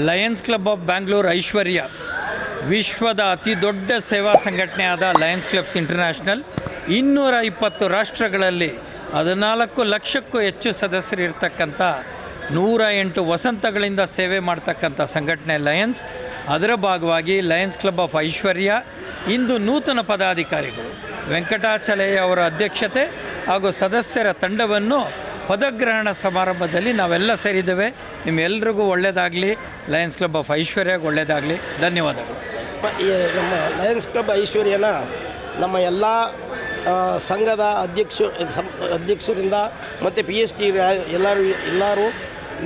Lions Club of Bangalore ಐಶ್ವರ್ಯ ವಿಶ್ವದ ಅತಿ ದೊಡ್ಡ ಸೇವಾ ಸಂಘಟನೆಯಾದ ಲಯನ್ಸ್ ಕ್ಲಬ್ಸ್ ಇಂಟರ್ನ್ಯಾಷನಲ್ 220 ರಾಷ್ಟ್ರಗಳಲ್ಲಿ 14 ಲಕ್ಷಕ್ಕೂ ಹೆಚ್ಚು ಸದಸ್ಯರಿರ್ತಕ್ಕಂಥ 108 ವಸಂತಗಳಿಂದ ಸೇವೆ ಮಾಡ್ತಕ್ಕಂಥ ಸಂಘಟನೆ ಲಯನ್ಸ್. ಅದರ ಭಾಗವಾಗಿ ಲಯನ್ಸ್ ಕ್ಲಬ್ ಆಫ್ ಐಶ್ವರ್ಯ ಇಂದು ನೂತನ ಪದಾಧಿಕಾರಿಗಳು ವೆಂಕಟಾಚಲಯ್ಯ ಅವರ ಅಧ್ಯಕ್ಷತೆ ಹಾಗೂ ಸದಸ್ಯರ ತಂಡವನ್ನು ಪದಗ್ರಹಣ ಸಮಾರಂಭದಲ್ಲಿ ನಾವೆಲ್ಲ ಸೇರಿದ್ದೇವೆ. ನಿಮ್ಮೆಲ್ಲರಿಗೂ ಒಳ್ಳೆಯದಾಗಲಿ, ಲಯನ್ಸ್ ಕ್ಲಬ್ ಆಫ್ ಐಶ್ವರ್ಯಗೆ ಒಳ್ಳೆಯದಾಗಲಿ. ಧನ್ಯವಾದಗಳು. ನಮ್ಮ ಲಯನ್ಸ್ ಕ್ಲಬ್ ಐಶ್ವರ್ಯನ ನಮ್ಮ ಎಲ್ಲ ಸಂಘದ ಅಧ್ಯಕ್ಷರಿಂದ ಮತ್ತು PhD ಎಲ್ಲರೂ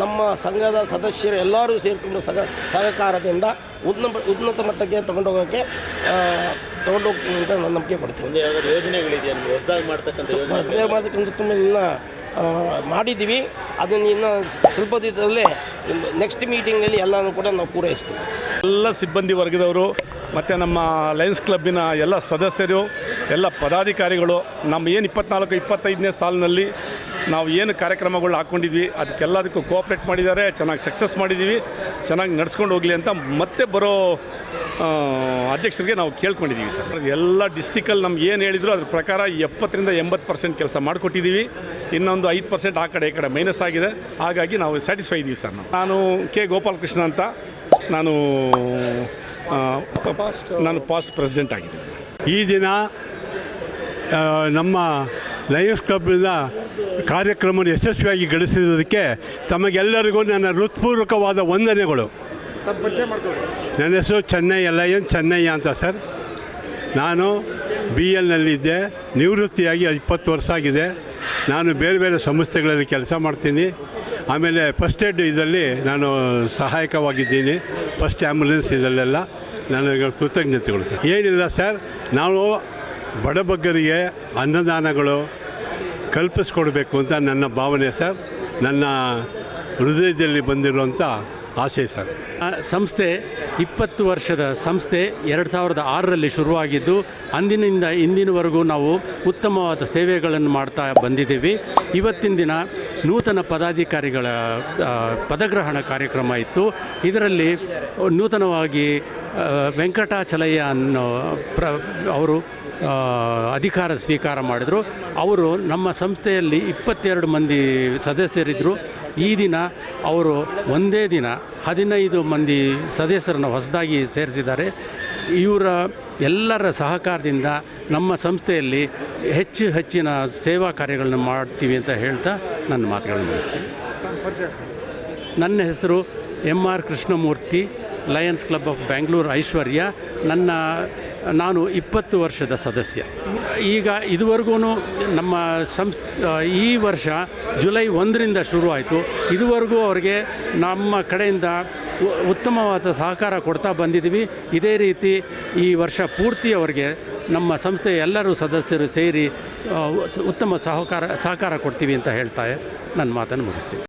ನಮ್ಮ ಸಂಘದ ಸದಸ್ಯರು ಎಲ್ಲರೂ ಸೇರಿಕೊಂಡು ಸಹಕಾರದಿಂದ ಉನ್ನತ ಮಟ್ಟಕ್ಕೆ ತಗೊಂಡೋಗೋಕ್ಕೆ ತಗೊಂಡೋಗ್ತೀನಿ ಅಂತ ನಾನು ನಂಬಿಕೆ ಪಡ್ತೀನಿ. ಯೋಜನೆಗಳಿದೆಯಾ ಹೊಸದಾಗಿ ಮಾಡ್ತಕ್ಕಂಥ ತುಂಬ ಇನ್ನೂ ಮಾಡಿದ್ದೀವಿ. ಅದನ್ನು ಇನ್ನು ಸ್ವಲ್ಪ ದಿನದಲ್ಲೇ ನೆಕ್ಸ್ಟ್ ಮೀಟಿಂಗ್ನಲ್ಲಿ ಎಲ್ಲನೂ ಕೂಡ ನಾವು ಪೂರೈಸ್ತೀವಿ. ಎಲ್ಲ ಸಿಬ್ಬಂದಿ ವರ್ಗದವರು ಮತ್ತು ನಮ್ಮ ಲಯನ್ಸ್ ಕ್ಲಬ್ಬಿನ ಎಲ್ಲ ಸದಸ್ಯರು, ಎಲ್ಲ ಪದಾಧಿಕಾರಿಗಳು ನಮ್ಮ ಏನು 24-25ನೇ ಸಾಲಿನಲ್ಲಿ ನಾವು ಏನು ಕಾರ್ಯಕ್ರಮಗಳು ಹಾಕ್ಕೊಂಡಿದ್ವಿ ಅದಕ್ಕೆಲ್ಲದಕ್ಕೂ ಕೋಆಪ್ರೇಟ್ ಮಾಡಿದ್ದಾರೆ. ಚೆನ್ನಾಗಿ ಸಕ್ಸಸ್ ಮಾಡಿದ್ದೀವಿ. ಚೆನ್ನಾಗಿ ನಡ್ಸ್ಕೊಂಡು ಹೋಗಲಿ ಅಂತ ಮತ್ತೆ ಬರೋ ಅಧ್ಯಕ್ಷರಿಗೆ ನಾವು ಕೇಳ್ಕೊಂಡಿದ್ದೀವಿ ಸರ್. ಎಲ್ಲ ಡಿಸ್ಟಿಕಲ್ಲಿ ನಮ್ಗೆ ಏನು ಹೇಳಿದ್ರು ಅದ್ರ ಪ್ರಕಾರ 70-80% ಕೆಲಸ ಮಾಡಿಕೊಟ್ಟಿದ್ದೀವಿ. ಇನ್ನೊಂದು 5% ಆ ಕಡೆ ಈ ಕಡೆ ಮೈನಸ್ ಆಗಿದೆ. ಹಾಗಾಗಿ ನಾವು ಸ್ಯಾಟಿಸ್ಫೈ ಇದ್ದೀವಿ ಸರ್. ನಾನು ಕೆ ಗೋಪಾಲಕೃಷ್ಣ ಅಂತ, ನಾನು ಪಾಸ್ಟ್ ಪ್ರೆಸಿಡೆಂಟ್ ಆಗಿದ್ದೀನಿ ಸರ್. ಈ ದಿನ ನಮ್ಮ ಲಯನ್ಸ್ ಕ್ಲಬ್ನಿಂದ ಕಾರ್ಯಕ್ರಮ ಯಶಸ್ವಿಯಾಗಿ ಗಳಿಸಿರೋದಕ್ಕೆ ತಮಗೆಲ್ಲರಿಗೂ ನನ್ನ ಹೃತ್ಪೂರ್ವಕವಾದ ವಂದನೆಗಳು. ನನ್ನ ಹೆಸರು ಚೆನ್ನಯ್ಯ ಅಂತ ಸರ್. ನಾನು BLನಲ್ಲಿದ್ದೆ. ನಿವೃತ್ತಿಯಾಗಿ 20 ವರ್ಷ ಆಗಿದೆ. ನಾನು ಬೇರೆ ಬೇರೆ ಸಂಸ್ಥೆಗಳಲ್ಲಿ ಕೆಲಸ ಮಾಡ್ತೀನಿ. ಆಮೇಲೆ ಫಸ್ಟ್ ಏಡ್ ಇದರಲ್ಲಿ ನಾನು ಸಹಾಯಕವಾಗಿದ್ದೀನಿ. ಫಸ್ಟ್ ಆ್ಯಂಬುಲೆನ್ಸ್ ಇದರಲ್ಲೆಲ್ಲ ನನಗೆ ಕೃತಜ್ಞತೆಗಳು ಸರ್. ಏನಿಲ್ಲ ಸರ್, ನಾವು ಬಡಬಗ್ಗರಿಗೆ ಅನ್ನದಾನಗಳು ಕಲ್ಪಿಸ್ಕೊಡ್ಬೇಕು ಅಂತ ನನ್ನ ಭಾವನೆ ಸರ್. ನನ್ನ ಹೃದಯದಲ್ಲಿ ಬಂದಿರುವಂಥ ಆಸೆ ಸರ್. ಸಂಸ್ಥೆ 20 ವರ್ಷದ ಸಂಸ್ಥೆ 2006ರಲ್ಲಿ ಶುರುವಾಗಿದ್ದು ಅಂದಿನಿಂದ ಇಂದಿನವರೆಗೂ ನಾವು ಉತ್ತಮವಾದ ಸೇವೆಗಳನ್ನು ಮಾಡ್ತಾ ಬಂದಿದ್ದೀವಿ. ಇವತ್ತಿನ ದಿನ ನೂತನ ಪದಾಧಿಕಾರಿಗಳ ಪದಗ್ರಹಣ ಕಾರ್ಯಕ್ರಮ ಇತ್ತು. ಇದರಲ್ಲಿ ನೂತನವಾಗಿ ವೆಂಕಟಾಚಲಯ್ಯ ಅನ್ನೋ ಅವರು ಅಧಿಕಾರ ಸ್ವೀಕಾರ ಮಾಡಿದರು. ಅವರು ನಮ್ಮ ಸಂಸ್ಥೆಯಲ್ಲಿ 22 ಮಂದಿ ಸದಸ್ಯರಿದ್ದರು. ಈ ದಿನ ಅವರು ಒಂದೇ ದಿನ 15 ಮಂದಿ ಸದಸ್ಯರನ್ನು ಹೊಸದಾಗಿ ಸೇರಿಸಿದ್ದಾರೆ. ಇವರ ಎಲ್ಲರ ಸಹಕಾರದಿಂದ ನಮ್ಮ ಸಂಸ್ಥೆಯಲ್ಲಿ ಹೆಚ್ಚಿನ ಸೇವಾ ಕಾರ್ಯಗಳನ್ನು ಮಾಡ್ತೀವಿ ಅಂತ ಹೇಳ್ತಾ ನನ್ನ ಮಾತುಗಳನ್ನು ಮುಗಿಸ್ತೀನಿ. ನನ್ನ ಹೆಸರು MR Krishnamurthy, Lions Club of Bangalore Aishwarya. ನಾನು 20 ವರ್ಷದ ಸದಸ್ಯ. ಈಗ ಇದುವರೆಗೂ ನಮ್ಮ ಈ ವರ್ಷ ಜುಲೈ 1ರಿಂದ ಶುರುವಾಯಿತು. ಇದುವರೆಗೂ ಅವರಿಗೆ ನಮ್ಮ ಕಡೆಯಿಂದ ಉತ್ತಮವಾದ ಸಹಕಾರ ಕೊಡ್ತಾ ಬಂದಿದ್ದೀವಿ. ಇದೇ ರೀತಿ ಈ ವರ್ಷ ಪೂರ್ತಿ ಅವರಿಗೆ ನಮ್ಮ ಸಂಸ್ಥೆಯ ಎಲ್ಲರೂ ಸದಸ್ಯರು ಸೇರಿ ಉತ್ತಮ ಸಹಕಾರ ಕೊಡ್ತೀವಿ ಅಂತ ಹೇಳ್ತಾ ನನ್ನ ಮಾತನ್ನು ಮುಗಿಸ್ತೀವಿ.